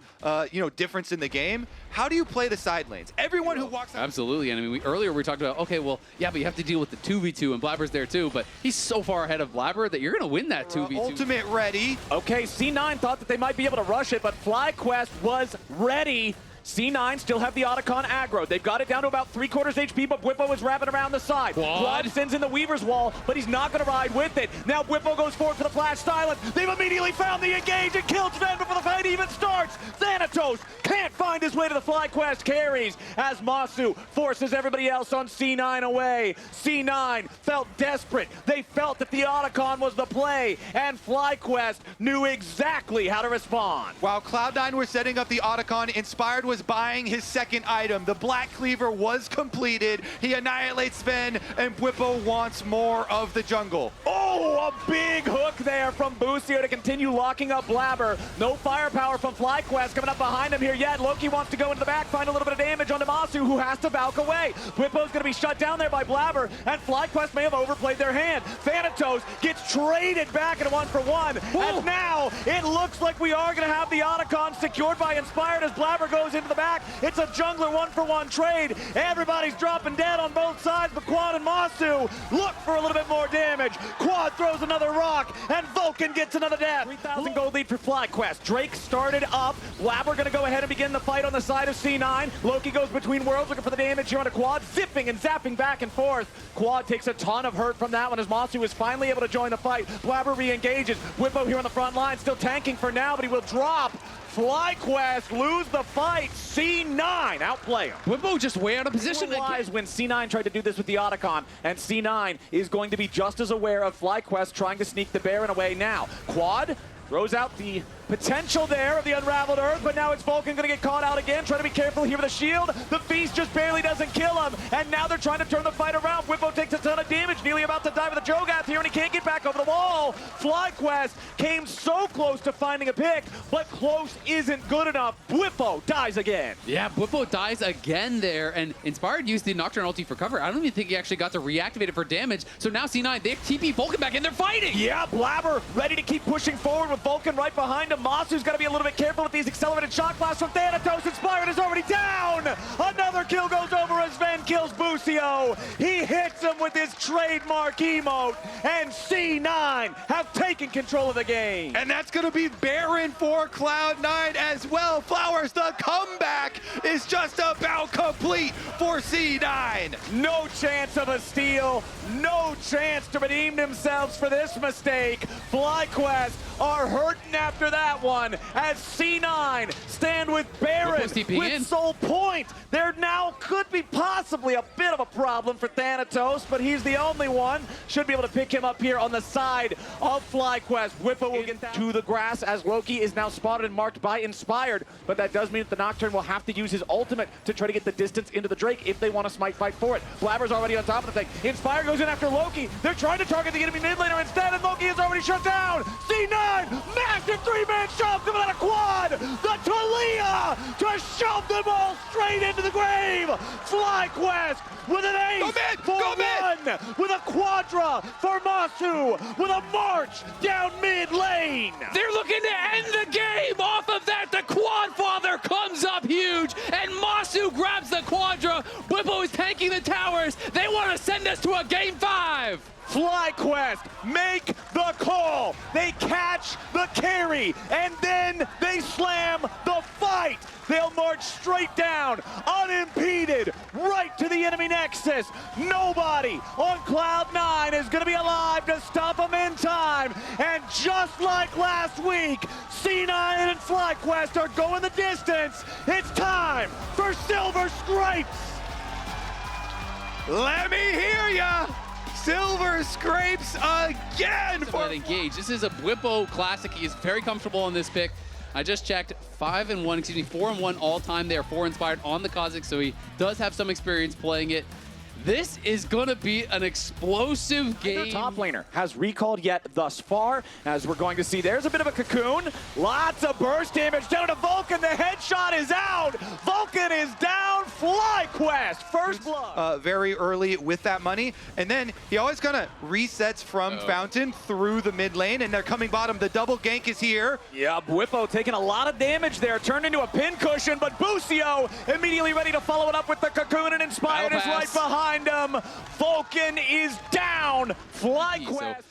difference in the game, how do you play the side lanes? Everyone who walks out. Absolutely. And I mean, earlier we talked about, okay, well, yeah, but you have to deal with the 2v2, and Blabber's there too, but he's so far ahead of Blabber that you're going to win that 2v2. Ultimate ready. Okay, C9 thought that they might be able to rush it, but FlyQuest was ready. C9 still have the Otacon aggro. They've got it down to about 3/4 HP, but Bwipo is wrapping around the side. Quad sends in the Weaver's Wall, but he's not going to ride with it. Now Bwipo goes forward for the flash silence. They've immediately found the engage and killed Sven before the fight even starts. Thanatos can't find his way to the FlyQuest carries as Masu forces everybody else on C9 away. C9 felt desperate. They felt that the Otacon was the play, and FlyQuest knew exactly how to respond. While Cloud9 were setting up the Otacon, Inspired was buying his second item. The Black Cleaver was completed. He annihilates Sven, and Bwipo wants more of the jungle. Oh, a big hook there from Busio to continue locking up Blabber. No firepower from FlyQuest coming up behind him here yet. Loki wants to go into the back, find a little bit of damage on Masu, who has to Valk away. Bwipo's going to be shut down there by Blabber, and FlyQuest may have overplayed their hand. Thanatos gets traded back in a 1-for-1, and now it looks like we are going to have the Otacon secured by Inspired as Blabber goes into the back. It's a jungler 1-for-1 trade. Everybody's dropping dead on both sides, but Quad and Masu look for a little bit more damage. Quad throws another rock, and Vulcan gets another death. 3,000 gold lead for FlyQuest. Drake started up. Blabber going to go ahead and begin the fight on the side of C9. Loki goes between worlds looking for the damage here on a Quad, zipping and zapping back and forth. Quad takes a ton of hurt from that one as Masu is finally able to join the fight. Blabber re-engages. Bwipo here on the front line, still tanking for now, but he will drop. FlyQuest lose the fight. C9 outplay him. Bwipo just way out of position. When C9 tried to do this with the Otacon, and C9 is going to be just as aware of FlyQuest trying to sneak the Baron away now. Quad throws out the potential there of the Unraveled Earth, but now it's Vulcan going to get caught out again. Trying to be careful here with the shield. The Feast just barely doesn't kill him, and now they're trying to turn the fight around. Bwipo takes a ton of damage, nearly about to die with a Jogath here, and he can't get back over the wall. FlyQuest came so close to finding a pick, but close isn't good enough. Bwipo dies again. Yeah, Bwipo dies again there, and Inspired used the Nocturne ulti for cover. I don't even think he actually got to reactivate it for damage, so now C9, they have TP Vulcan back, and they're fighting! Yeah, Blabber ready to keep pushing forward with Vulcan right behind him. Masu's got to be a little bit careful with these accelerated shock blasts from Thanatos. Inspired is already down. Another kill goes over as Sven kills Busio. He hits him with his trademark emote, and C9 have taken control of the game. And that's going to be Baron for Cloud9 as well. Flowers, the comeback is just about complete for C9. No chance of a steal. No chance to redeem themselves for this mistake. FlyQuest are hurting after that one as C9 stand with Baron with Soul Point. There now could be possibly a bit of a problem for Thanatos, but he's the only one. Should be able to pick him up here on the side of FlyQuest. Bwipo will get to the grass as Loki is now spotted and marked by Inspired, but that does mean that the Nocturne will have to use his ultimate to try to get the distance into the Drake if they want to smite fight for it. Blabber's already on top of the thing. Inspired goes in after Loki. They're trying to target the enemy mid laner instead, and Loki is already shut down. C9, massive three-man shove coming out of Quad. The Talia to shove them all straight into the grave. FlyQuest with an ace for one, with a Quadra for Masu, with a march down mid lane. They're looking to end the game. Off of that, the Quad Father comes up huge, and Masu grabs the Quadra. Bwipo is tanking the towers. They want to send us to a game 5. FlyQuest make the call. They catch the carry, and then they slam the fight. They'll march straight down, unimpeded, right to the enemy nexus. Nobody on Cloud9 is going to be alive to stop them in time. And just like last week, C9 and FlyQuest are going the distance. It's time for Silver Scrapes. Let me hear ya! Silver Scrapes again! Engage. This is a Bwipo classic. He is very comfortable on this pick. I just checked 4-1 all time. They are 4 inspired on the Kazakh, so he does have some experience playing it. This is gonna be an explosive game. Their top laner has recalled yet thus far, as we're going to see. There's a bit of a cocoon. Lots of burst damage down to Vulcan. The headshot is out. Vulcan is down. FlyQuest, first blood. Very early with that money. And then he always kind of resets from Fountain through the mid lane, and they're coming bottom. The double gank is here. Yeah, Bwipo taking a lot of damage there. Turned into a pincushion, but Busio immediately ready to follow it up with the cocoon, and Inspired is right behind him. Vulcan is down. FlyQuest.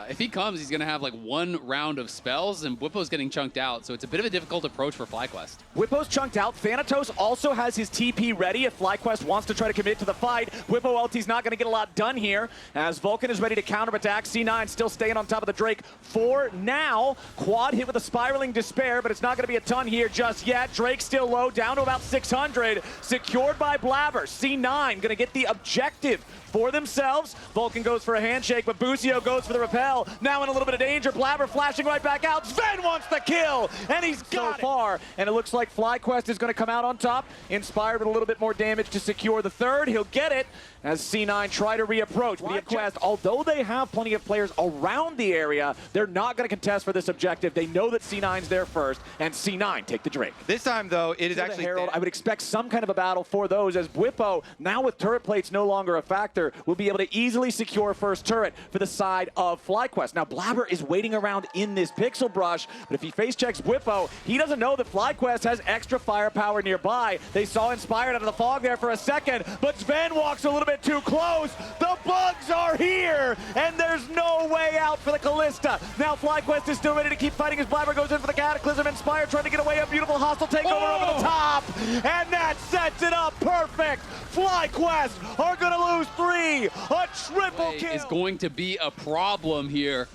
If he comes, he's going to have like 1 round of spells, and Bwipo's getting chunked out, so it's a bit of a difficult approach for FlyQuest. Bwipo's chunked out. Thanatos also has his TP ready if FlyQuest wants to try to commit to the fight. Bwipo LT's not going to get a lot done here, as Vulcan is ready to counterattack. C9 still staying on top of the Drake for now. Quad hit with a Spiraling Despair, but it's not going to be a ton here just yet. Drake still low, down to about 600. Secured by Blabber. C9 going to get the objective for themselves. Vulcan goes for a handshake, but Busio goes for the repel. Now in a little bit of danger. Blabber flashing right back out. Sven wants the kill, and he's got so far. And it looks like FlyQuest is going to come out on top. Inspired with a little bit more damage to secure the third. He'll get it as C9 try to reapproach. FlyQuest, although they have plenty of players around the area, they're not going to contest for this objective. They know that C9's there first, and C9 take the Drake. This time, though, it is actually Herald. I would expect some kind of a battle for those, as Bwipo, now with turret plates no longer a factor, will be able to easily secure first turret for the side of FlyQuest. Now, Blabber is waiting around in this pixel brush, but if he face checks Bwipo, he doesn't know that FlyQuest has extra firepower nearby. They saw Inspired out of the fog there for a second, but Sven walks a little bit too close. The bugs are here, and there's no way out for the Callista. Now FlyQuest is still ready to keep fighting as Blabber goes in for the Cataclysm. Inspired trying to get away. A beautiful hostile takeover over the top, and that sets it up perfect. FlyQuest are going to lose 3. A triple kill is going to be a problem here.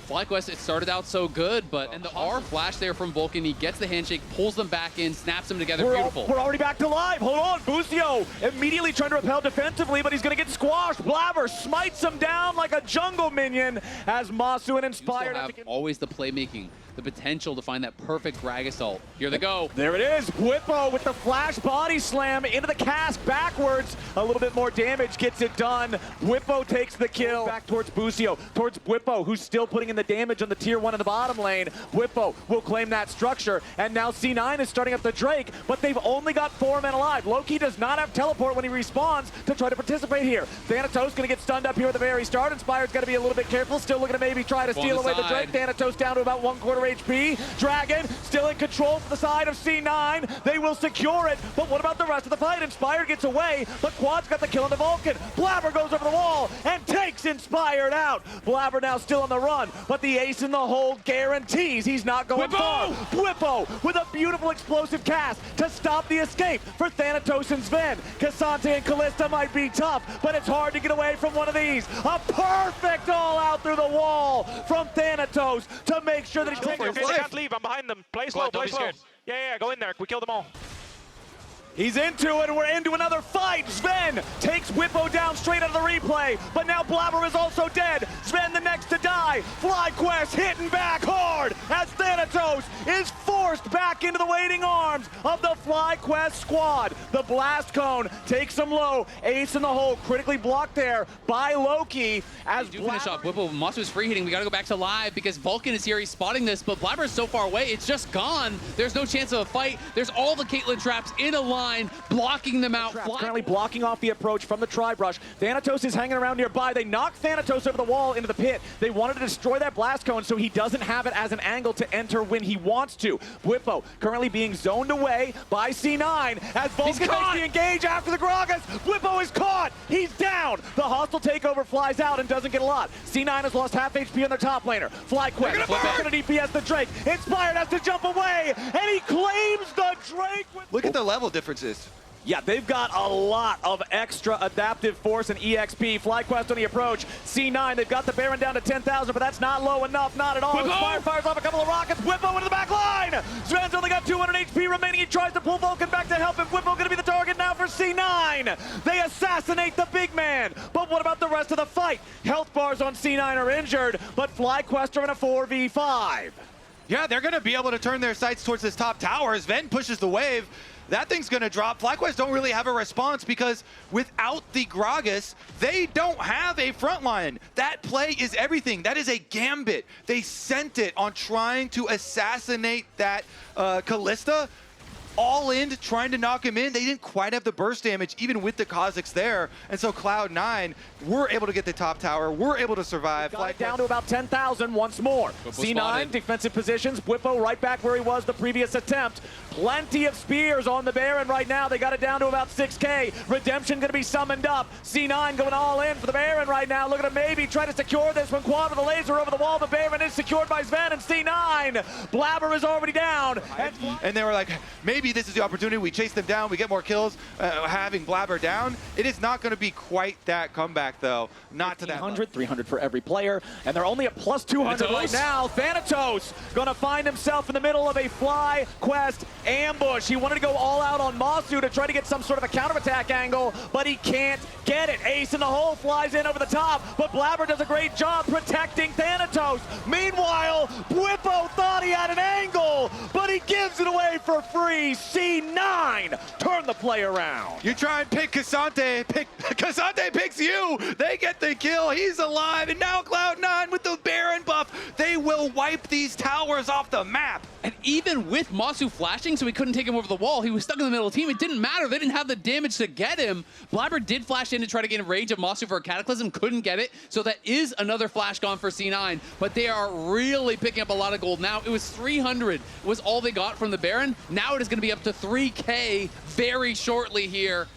FlyQuest, it started out so good, but and the R flash there from Vulcan, he gets the handshake, pulls them back in, snaps them together, beautiful. We're already back to live. Hold on, Busio immediately trying to repel defensively, but he's going to get squashed. Blabber smites him down like a jungle minion as Masu and Inspired have always the playmaking, the potential to find that perfect Gragas ult. Here they go. There it is. Bwipo with the flash body slam into the cast backwards. A little bit more damage gets it done. Bwipo takes the kill. Back towards Busio, towards Bwipo, who's still putting in the damage on the tier 1 in the bottom lane. Bwipo will claim that structure, and now C9 is starting up the Drake, but they've only got 4 men alive. Loki does not have teleport when he respawns to try to participate here. Thanatos gonna get stunned up here at the very start. Inspired's gotta be a little bit careful. Still looking to maybe try to steal away the Drake. Thanatos down to about 1/4 HP. Dragon still in control for the side of C9. They will secure it, but what about the rest of the fight? Inspired gets away, but Quad's got the kill on the Vulcan. Blabber goes over the wall and takes Inspired out. Blabber now still on the run, but the ace in the hold guarantees he's not going far. Bwipo with a beautiful explosive cast to stop the escape for Thanatos and Sven. Cassante and Callista might be tough, but it's hard to get away from one of these. A perfect all out through the wall from Thanatos to make sure that he takes they can't leave. I'm behind them. Play slow, play slow. Yeah, go in there. We killed them all. He's into it, and we're into another fight. Sven takes Bwipo down straight out of the replay, but now Blabber is also dead. Sven the next to die. FlyQuest hitting back hard as Thanatos is forced back into the waiting arms of the FlyQuest squad. The blast cone takes him low. Ace in the hole, critically blocked there by Loki. As they do finish off Bwipo, Masu's free hitting. We gotta go back to live because Vulcan is here. He's spotting this, but Blabber is so far away. It's just gone. There's no chance of a fight. There's all the Caitlyn traps in a line, blocking them out. Currently blocking off the approach from the Tri-Brush. Thanatos is hanging around nearby. They knock Thanatos over the wall into the pit. They wanted to destroy that blast cone so he doesn't have it as an angle to enter when he wants to. Bwipo currently being zoned away by C9 as Vulcan makes the engage after the Gragas. Bwipo is caught. He's down. The hostile takeover flies out and doesn't get a lot. C9 has lost half HP on their top laner. FlyQuest gonna DPS the Drake. Inspired has to jump away, and he claims the Drake. Look at the level differences. Yeah, they've got a lot of extra adaptive force and EXP. FlyQuest on the approach. C9, they've got the Baron down to 10,000, but that's not low enough, not at all. Inspired fires off a couple of rockets. Bwipo into the back line. Sven's only got 200 HP remaining. He tries to pull Vulcan back to help him. Bwipo going to be the target now for C9. They assassinate the big man. But what about the rest of the fight? Health bars on C9 are injured, but FlyQuest are in a 4v5. Yeah, they're going to be able to turn their sights towards this top tower as Ven pushes the wave. That thing's going to drop. FlyQuest don't really have a response because without the Gragas, they don't have a front line. That play is everything. That is a gambit. They sent it on trying to assassinate that Kalista. All in, trying to knock him in. They didn't quite have the burst damage, even with the Kazakhs there. And so Cloud9 were able to get the top tower, were able to survive. Got it down to about 10,000 once more. C9, spotted. defensive positions. Bwipo right back where he was the previous attempt. Plenty of spears on the Baron right now. They got it down to about 6K. Redemption going to be summoned up. C9 going all in for the Baron right now. Looking to maybe try to secure this one. Quad with a laser over the wall. The Baron is secured by Sven and C9. Blabber is already down. And they were like, maybe this is the opportunity. We chase them down. We get more kills having Blabber down. It is not going to be quite that comeback, though. Not to that level. 300 for every player. And they're only at plus 200 right now. Thanatos going to find himself in the middle of a FlyQuest ambush. He wanted to go all out on Masu to try to get some sort of a counterattack angle, but he can't get it. Ace in the hole flies in over the top, but Blabber does a great job protecting Thanatos. Meanwhile, Bwipo thought he had an angle, but he gives it away for free. C9 turn the play around. You try and pick Kazante, Kazante picks you. They get the kill. He's alive, and now Cloud9 with the Baron buff. They will wipe these towers off the map. And even with Masu flashing, so he couldn't take him over the wall, he was stuck in the middle of the team. It didn't matter. They didn't have the damage to get him. Blabber did flash in to try to get in range of Masu for a Cataclysm, couldn't get it. So that is another flash gone for C9, but they are really picking up a lot of gold now. It was 300 was all they got from the Baron. Now it is going to be up to 3K very shortly here.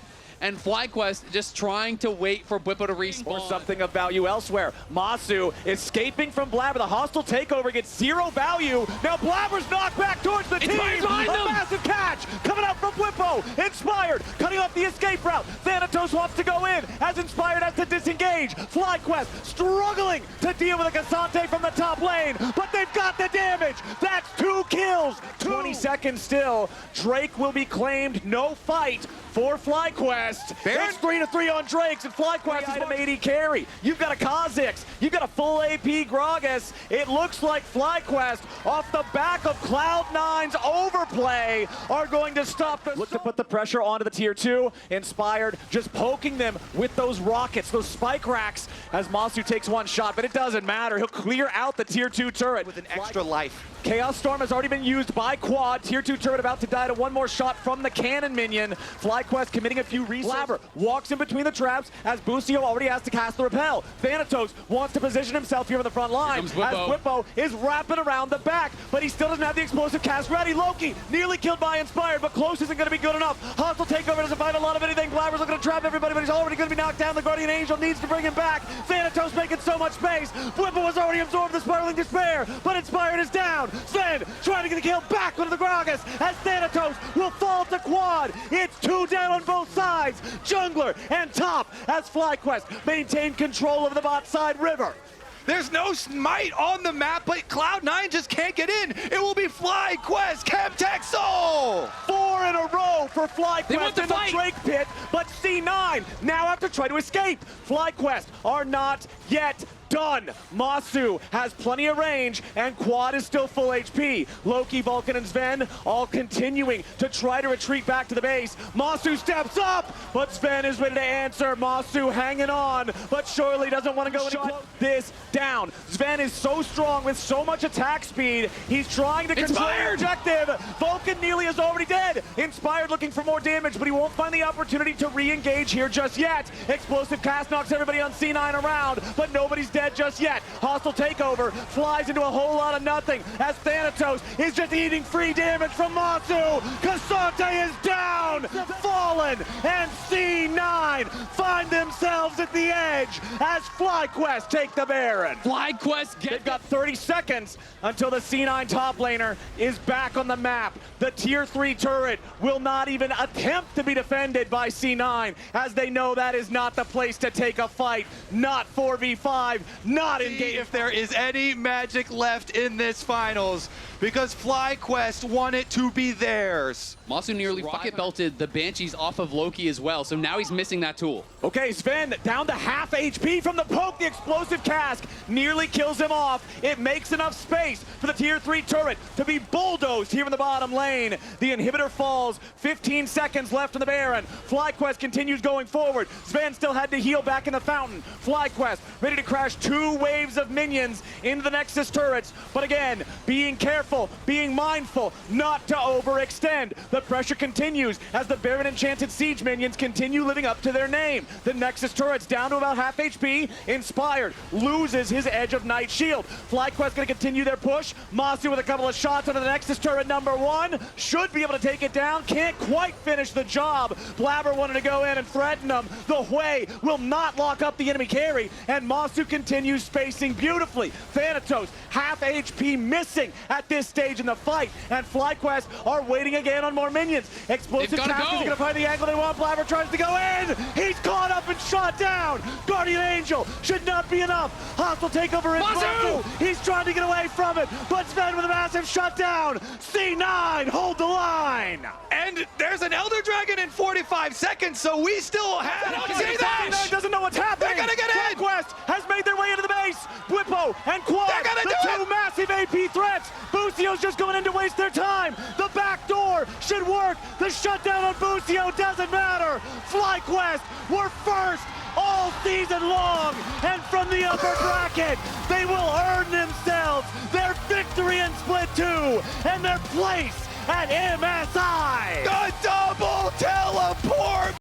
And FlyQuest just trying to wait for Bwipo to respawn. Or something of value elsewhere. Masu escaping from Blabber. The hostile takeover gets 0 value. Now Blabber's knocked back towards the team. A massive catch coming out from Bwipo. Inspired cutting off the escape route. Thanatos wants to go in as Inspired has to disengage. FlyQuest struggling to deal with a Kazante from the top lane, but they've got the damage. That's 2 kills. 20 seconds still. Drake will be claimed. No fight for FlyQuest. It's 3-3 on Drakes, and FlyQuest is an AD carry. You've got a Kha'Zix. You've got a full AP Gragas. It looks like FlyQuest, off the back of Cloud9's overplay, are going to stop the... Look to put the pressure onto the tier 2. Inspired, just poking them with those rockets, those spike racks, as Masu takes one shot, but it doesn't matter. He'll clear out the tier 2 turret. With an extra life. Chaos Storm has already been used by Quad. Tier 2 turret about to die to one more shot from the cannon minion. FlyQuest committing a few resources. Blabber walks in between the traps as Busio already has to cast the repel. Thanatos wants to position himself here on the front line as Bwipo is wrapping around the back, but he still doesn't have the explosive cast ready. Loki nearly killed by Inspired, but close isn't going to be good enough. Hostile takeover doesn't find a lot of anything. Blabber's looking to trap everybody, but he's already going to be knocked down. The Guardian Angel needs to bring him back. Thanatos making so much space. Bwipo has already absorbed the Spiraling Despair, but Inspired is down. Sven trying to get a kill back onto the Gragas as Thanatos will fall to Quad. It's 2 down on both sides. Jungler and top as FlyQuest maintain control of the bot side river. There's no smite on the map, but Cloud9 just can't get in. It will be FlyQuest, Chemtech Soul! 4 in a row for FlyQuest in the Drake pit, but C9 now have to try to escape. FlyQuest are not yet done. Masu has plenty of range, and Quad is still full HP. Loki, Vulcan, and Sven all continuing to try to retreat back to the base. Masu steps up, but Sven is ready to answer. Masu hanging on, but surely doesn't want to go any close. This down. Sven is so strong with so much attack speed. He's trying to control the objective. Vulcan nearly is already dead. Inspired looking for more damage, but he won't find the opportunity to re-engage here just yet. Explosive cast knocks everybody on C9 around, but but nobody's dead just yet. Hostile takeover flies into a whole lot of nothing as Thanatos is just eating free damage from Masu. Kasante is down, fallen, and C9 find themselves at the edge as FlyQuest take the Baron. FlyQuest They've got 30 seconds until the C9 top laner is back on the map. The tier 3 turret will not even attempt to be defended by C9 as they know that is not the place to take a fight. Not 4v5, not in game. If there is any magic left in this finals, because FlyQuest want it to be theirs. Masu nearly bucket belted the Banshees off of Loki as well, so now he's missing that tool. Okay, Sven down to half HP from the poke. The explosive cask nearly kills him off. It makes enough space for the tier 3 turret to be bulldozed here in the bottom lane. The inhibitor falls, 15 seconds left in the Baron. FlyQuest continues going forward. Sven still had to heal back in the fountain. FlyQuest ready to crash 2 waves of minions into the Nexus turrets, but again, being careful, being mindful not to overextend. The pressure continues as the Baron Enchanted Siege minions continue living up to their name. The Nexus turret's down to about half HP. Inspired loses his Edge of Night Shield. FlyQuest gonna continue their push. Masu with a couple of shots onto the Nexus turret number 1. Should be able to take it down. Can't quite finish the job. Blabber wanted to go in and threaten him. The Hui will not lock up the enemy carry, and Masu continues spacing beautifully. Thanatos, half HP missing at this stage in the fight, and FlyQuest are waiting again on more minions. Explosive Task is gonna find the angle they want. Blabber tries to go in. He's caught up and shot down. Guardian Angel should not be enough. Hostile takeover in Masu. He's trying to get away from it, but Sven with a massive shutdown. C9 hold the line. And there's an Elder Dragon in 45 seconds, so we still have... See that? C9 doesn't know what's happening. They're gonna get in. FlyQuest has made their way into the base. Whippo and Quad, the 2 massive AP threats. Bucio's just going in to waste their time. The back door should work. The shutdown on Bucio doesn't matter. FlyQuest were first all season long, and from the upper bracket, they will earn themselves their victory in Split 2 and their place at MSI. The double teleport!